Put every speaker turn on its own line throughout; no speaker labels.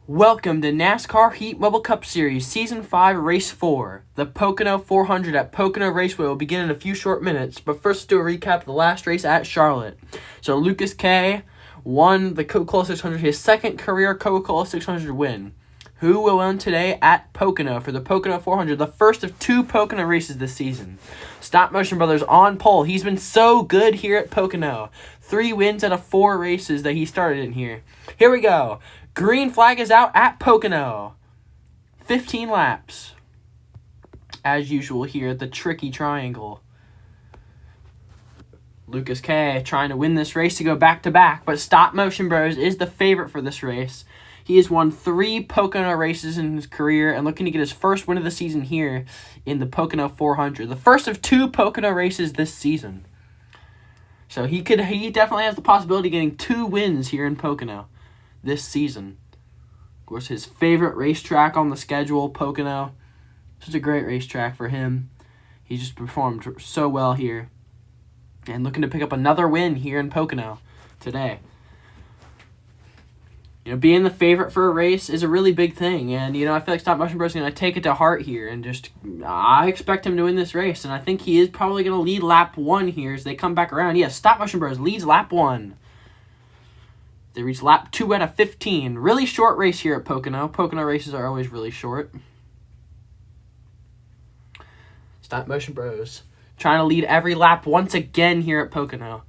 Welcome to NASCAR Heat Mobile Cup Series, Season 5, Race 4. The Pocono 400 at Pocono Raceway will begin in a few short minutes, but first do a recap of the last race at Charlotte. So Lucas K won the Coca-Cola 600, his second career Coca-Cola 600 win. Who will win today at Pocono for the Pocono 400, the first of two Pocono races this season? Stop Motion Brothers on pole. He's been so good here at Pocono. 3 wins out of 4 races that he started in here. Here we go. Green flag is out at Pocono. 15 laps. As usual here at the tricky triangle. Lucas K trying to win this race to go back-to-back, but Stop Motion Bros is the favorite for this race. He has won 3 Pocono races in his career and looking to get his first win of the season here in the Pocono 400. The first of 2 Pocono races this season. So he definitely has the possibility of getting 2 wins here in Pocono this season. Of course, his favorite racetrack on the schedule, Pocono. Such a great racetrack for him. He just performed so well here. And looking to pick up another win here in Pocono today. Being the favorite for a race is a really big thing. And, I feel like Stop Motion Bros is going to take it to heart here. And I expect him to win this race. And I think he is probably going to lead lap 1 here as they come back around. Yes, Stop Motion Bros leads lap 1. They reach lap 2 out of 15. Really short race here at Pocono. Pocono races are always really short. Stop Motion Bros trying to lead every lap once again here at Pocono.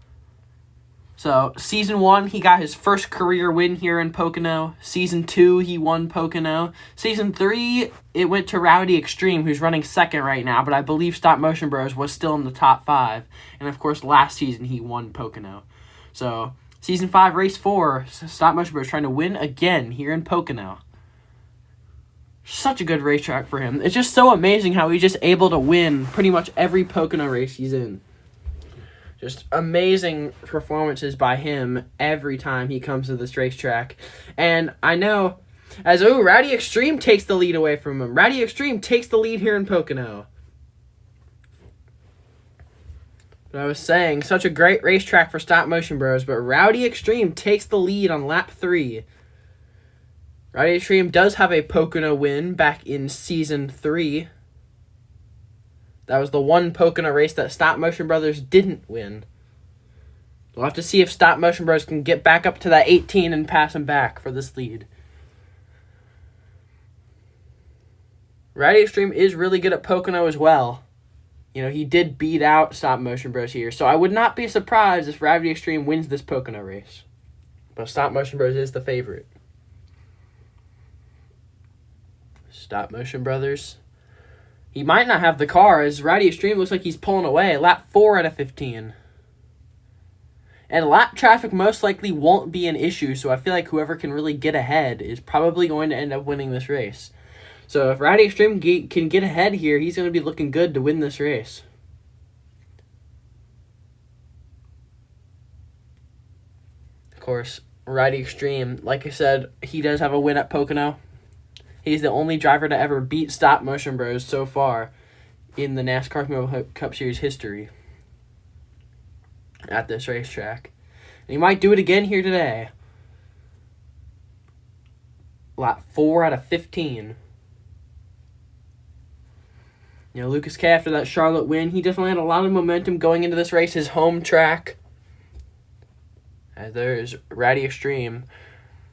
So, Season 1, he got his first career win here in Pocono. Season 2, he won Pocono. Season 3, it went to Rowdy Extreme, who's running second right now, but I believe Stop Motion Bros was still in the top 5. And, of course, last season, he won Pocono. So, Season 5, Race 4, Stop Motion Bros trying to win again here in Pocono. Such a good racetrack for him. It's just so amazing how he's just able to win pretty much every Pocono race he's in. Just amazing performances by him every time he comes to this racetrack. And I know, Rowdy Extreme takes the lead away from him. Rowdy Extreme takes the lead here in Pocono. But I was saying, such a great racetrack for Stop Motion Bros, but Rowdy Extreme takes the lead on lap 3. Rowdy Extreme does have a Pocono win back in Season 3. That was the one Pocono race that Stop Motion Brothers didn't win. We'll have to see if Stop Motion Bros can get back up to that 18 and pass him back for this lead. Rowdy Extreme is really good at Pocono as well. He did beat out Stop Motion Bros here, so I would not be surprised if Rowdy Extreme wins this Pocono race. But Stop Motion Bros is the favorite. Stop Motion Brothers. He might not have the car, as Rowdy Extreme looks like he's pulling away. Lap 4 out of 15. And lap traffic most likely won't be an issue, so I feel like whoever can really get ahead is probably going to end up winning this race. So if Rowdy Extreme can get ahead here, he's going to be looking good to win this race. Of course, Rowdy Extreme, like I said, he does have a win at Pocono. He's the only driver to ever beat Stop Motion Bros so far in the NASCAR Mobile Cup Series history at this racetrack. And he might do it again here today. Lap 4 out of 15. Lucas K, after that Charlotte win, he definitely had a lot of momentum going into this race, his home track. As there's Rowdy Extreme.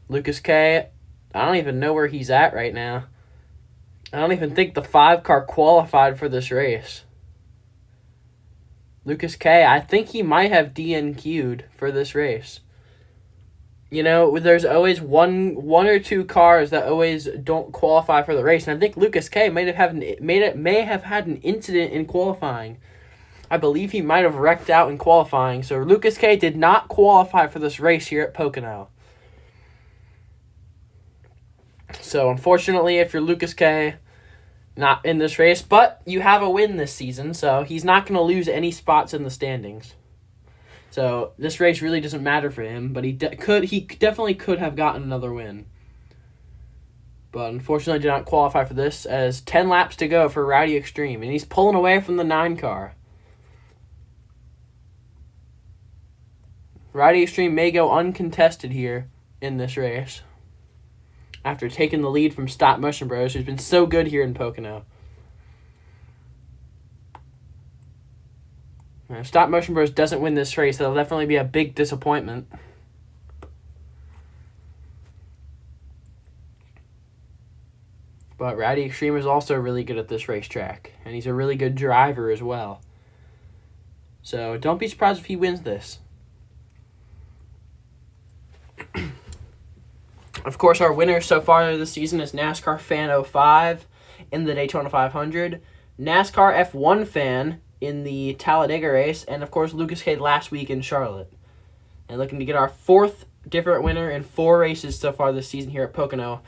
Lucas K, I don't even know where he's at right now. I don't even think the 5 car qualified for this race. Lucas K, I think he might have DNQ'd for this race. There's always one or 2 cars that always don't qualify for the race, and I think Lucas K may have had an incident in qualifying. I believe he might have wrecked out in qualifying, so Lucas K did not qualify for this race here at Pocono. So, unfortunately, if you're Lucas K, not in this race, but you have a win this season, so he's not going to lose any spots in the standings. So, this race really doesn't matter for him, but he definitely could have gotten another win. But, unfortunately, did not qualify for this, as 10 laps to go for Rowdy Extreme, and he's pulling away from the 9 car. Rowdy Extreme may go uncontested here in this race. after taking the lead from Stop Motion Bros, who's been so good here in Pocono. If Stop Motion Bros doesn't win this race, that'll definitely be a big disappointment. But Rowdy Extreme is also really good at this racetrack, and he's a really good driver as well. So don't be surprised if he wins this. Of course, our winner so far this season is NASCAR Fan 05 in the Daytona 500, NASCAR F1 Fan in the Talladega race, and of course Lucas K last week in Charlotte. And looking to get our 4th different winner in 4 races so far this season here at Pocono,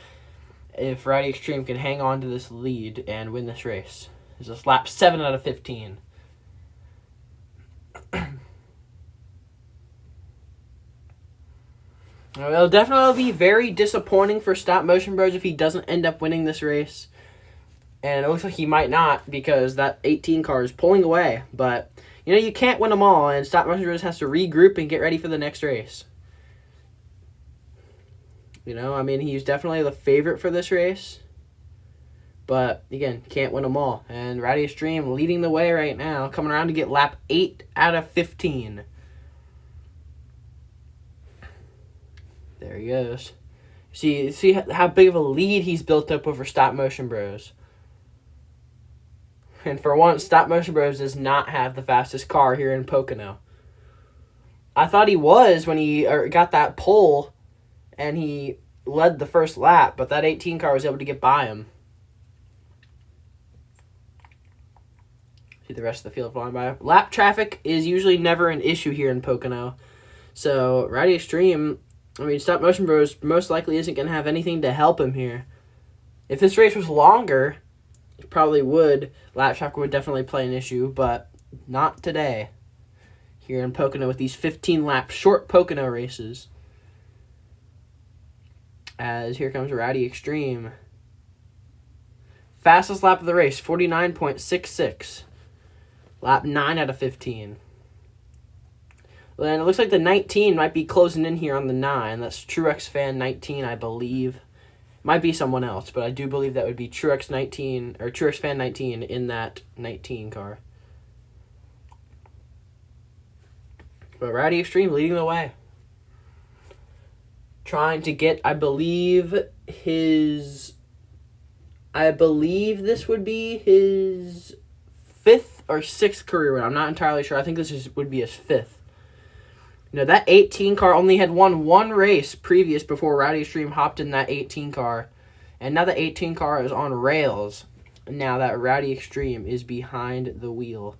if Rowdy Extreme can hang on to this lead and win this race. This is lap 7 out of 15. It'll definitely be very disappointing for Stop Motion Bros if he doesn't end up winning this race. And it looks like he might not, because that 18 car is pulling away. But, you can't win them all, and Stop Motion Bros has to regroup and get ready for the next race. He's definitely the favorite for this race. But, again, can't win them all. And Rowdy Extreme leading the way right now, coming around to get lap 8 out of 15. There he goes. See how big of a lead he's built up over Stop Motion Bros. And for once, Stop Motion Bros does not have the fastest car here in Pocono. I thought he was when he got that pole and he led the first lap, but that 18 car was able to get by him. See the rest of the field flying by. Lap traffic is usually never an issue here in Pocono. So, Rowdy Extreme, Stop Motion Bros most likely isn't going to have anything to help him here. If this race was longer, it probably would. Lap traffic would definitely play an issue, but not today. Here in Pocono with these 15-lap short Pocono races. As here comes Rowdy Extreme. Fastest lap of the race, 49.66. Lap 9 out of 15. Then it looks like the 19 might be closing in here on the 9. That's Truex Fan 19, I believe. Might be someone else, but I do believe that would be Truex Fan 19 in that 19 car. But Rowdy Extreme leading the way. Trying to get, I believe this would be his 5th or 6th career win. I'm not entirely sure. I think would be his 5th. That 18 car only had won one race previous before Rowdy Extreme hopped in that 18 car. And now the 18 car is on rails. Now that Rowdy Extreme is behind the wheel.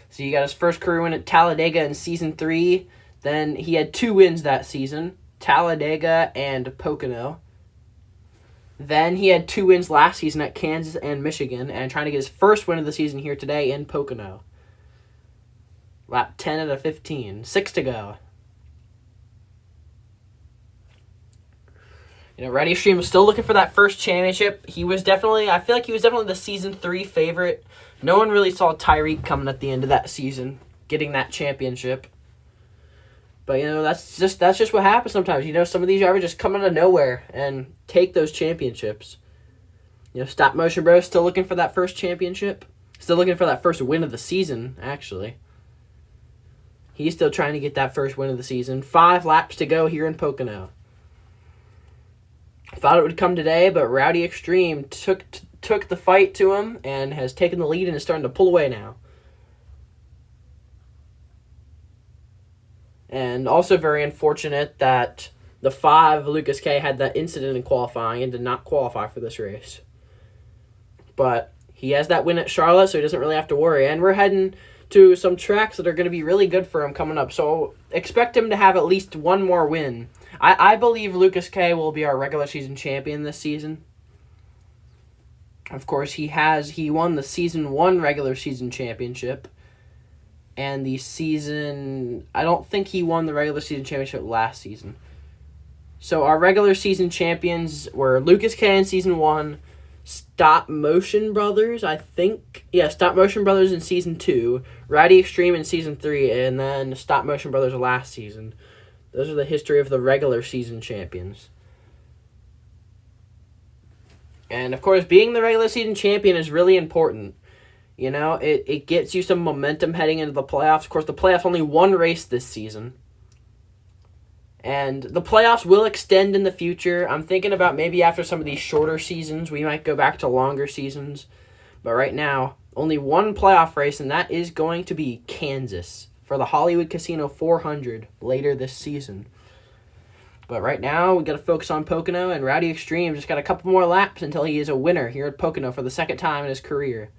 So he got his first career win at Talladega in Season 3. Then he had 2 wins that season, Talladega and Pocono. Then he had 2 wins last season at Kansas and Michigan, and trying to get his first win of the season here today in Pocono. Lap 10 out of 15. 6 to go. Rowdy Extreme was still looking for that first championship. I feel like he was definitely the Season 3 favorite. No one really saw Tyreek coming at the end of that season, getting that championship. But, that's just what happens sometimes. Some of these drivers just come out of nowhere and take those championships. Stop Motion Bros still looking for that first championship. Still looking for that first win of the season, actually. He's still trying to get that first win of the season. 5 laps to go here in Pocono. Thought it would come today, but Rowdy Extreme took the fight to him and has taken the lead and is starting to pull away now. And also very unfortunate that the 5, Lucas K, had that incident in qualifying and did not qualify for this race. But he has that win at Charlotte, so he doesn't really have to worry. And we're heading to some tracks that are going to be really good for him coming up. So expect him to have at least one more win. I believe Lucas K will be our regular season champion this season. Of course, he won the Season 1 regular season championship. And I don't think he won the regular season championship last season. So our regular season champions were Lucas K in Season 1, Stop Motion Brothers, I think. Yeah, Stop Motion Brothers in Season 2, Rowdy Extreme in Season 3, and then Stop Motion Brothers last season. Those are the history of the regular season champions. And, of course, being the regular season champion is really important. You know, it gets you some momentum heading into the playoffs. Of course, the playoffs only one race this season. And the playoffs will extend in the future. I'm thinking about maybe after some of these shorter seasons, we might go back to longer seasons. But right now, only one playoff race, and that is going to be Kansas for the Hollywood Casino 400 later this season. But right now, we got to focus on Pocono, and Rowdy Extreme just got a couple more laps until he is a winner here at Pocono for the second time in his career.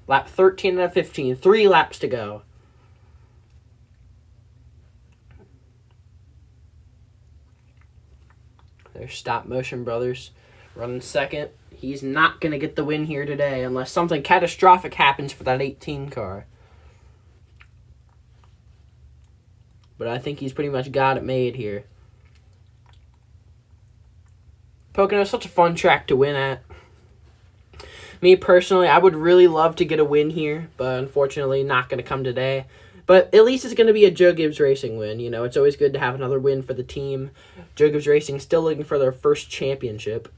Lap 13 out of 15, 3 laps to go. There's Stop Motion Brothers running second. He's not going to get the win here today unless something catastrophic happens for that 18 car. But I think he's pretty much got it made here. Pocono is such a fun track to win at. Me personally, I would really love to get a win here, but unfortunately not going to come today. But at least it's going to be a Joe Gibbs Racing win. You know, it's always good to have another win for the team. Joe Gibbs Racing still looking for their first championship.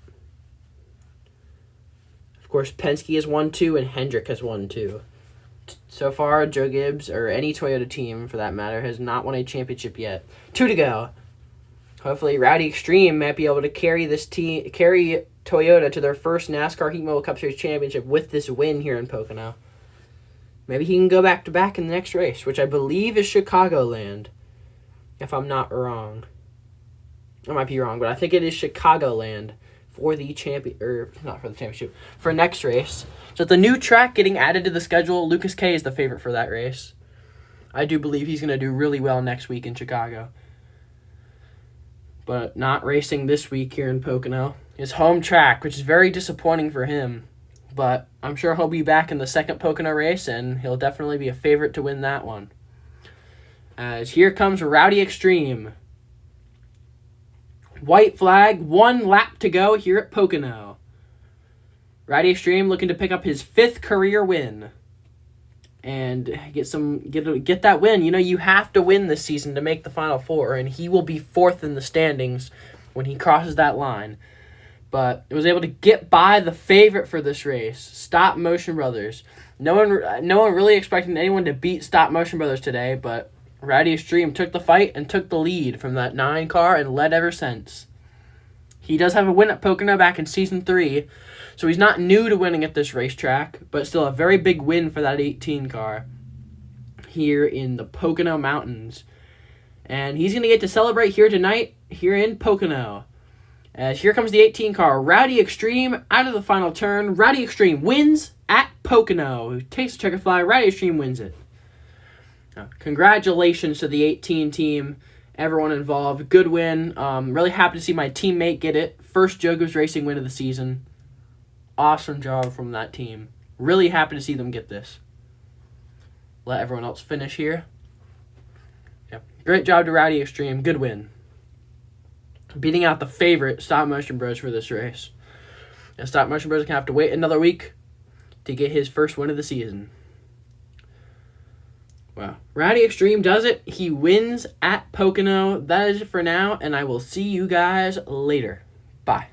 Of course, Penske has won 2 and Hendrick has won 2. So far, Joe Gibbs, or any Toyota team for that matter, has not won a championship yet. 2 to go. Hopefully, Rowdy Extreme might be able to carry Toyota to their first NASCAR Heat Mobile Cup Series championship with this win here in Pocono. Maybe he can go back-to-back in the next race, which I believe is Chicagoland, if I'm not wrong. I might be wrong, but I think it is Chicagoland for the not for the championship, for next race. So the new track getting added to the schedule, Lucas K is the favorite for that race. I do believe he's going to do really well next week in Chicago. But not racing this week here in Pocono. His home track, which is very disappointing for him. But I'm sure he'll be back in the second Pocono race, and he'll definitely be a favorite to win that one. As here comes Rowdy Extreme. White flag, 1 lap to go here at Pocono. Rowdy Extreme looking to pick up his 5th career win. And get that win. You know, you have to win this season to make the Final Four, and he will be 4th in the standings when he crosses that line. But it was able to get by the favorite for this race, Stop Motion Brothers. No one really expecting anyone to beat Stop Motion Brothers today, but Rowdy Extreme took the fight and took the lead from that 9 car and led ever since. He does have a win at Pocono back in Season 3, so he's not new to winning at this racetrack, but still a very big win for that 18 car here in the Pocono Mountains. And he's going to get to celebrate here tonight, here in Pocono. As here comes the 18 car, Rowdy Extreme out of the final turn. Rowdy Extreme wins at Pocono. Takes the checkered flag. Rowdy Extreme wins it. Congratulations to the 18 team, everyone involved. Good win. Really happy to see my teammate get it. First Joe Gibbs Racing win of the season. Awesome job from that team. Really happy to see them get this. Let everyone else finish here. Yeah. Great job to Rowdy Extreme. Good win. Beating out the favorite, Stop Motion Bros, for this race. And Stop Motion Bros can have to wait another week to get his first win of the season. Wow. Rowdy Extreme does it. He wins at Pocono. That is it for now, and I will see you guys later. Bye.